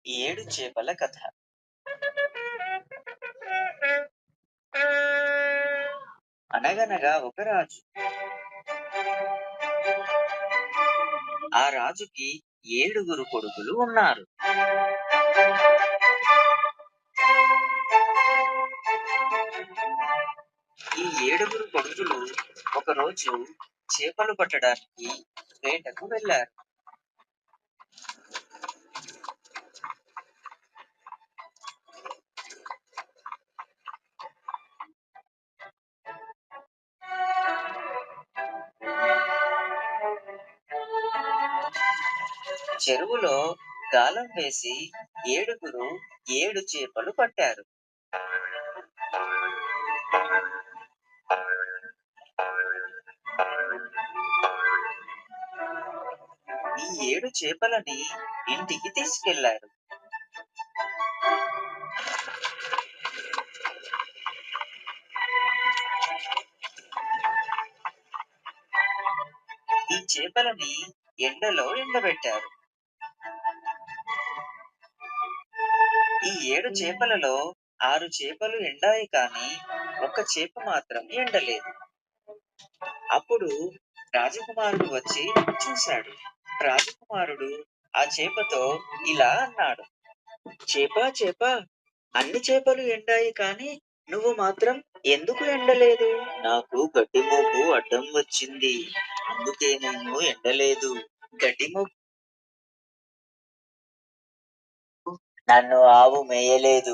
ఏడు చేపల కథ. అనగనగా ఒక రాజు. ఆ రాజుకి 7 కొడుకులు ఉన్నారు. ఈ 7 కొడుకులు ఒకరోజు చేపలు పట్టడానికి వేటకు వెళ్ళారు. చెరువులో గాలం వేసి 7 7 చేపలు పట్టారు. ఈ 7 చేపలని ఇంటికి తీసుకెళ్లారు. ఈ చేపలని ఎండలో ఎండబెట్టారు. ఈ 7 చేపలలో 6 చేపలు ఎండాయి కానీ ఒక్క చేప మాత్రం ఎండలేదు. అప్పుడు రాజకుమారుడు వచ్చి చూశాడు. రాజకుమారుడు ఆ చేపతో ఇలా అన్నాడు: చేపా చేపా, అన్ని చేపలు ఎండాయి కానీ నువ్వు మాత్రం ఎందుకు ఎండలేదు? నాకు గడ్డి మోపు అడ్డం వచ్చింది, అందుకే నేను ఎండలేదు. గడ్డి మోపు నన్ను ఆవు మేయలేదు,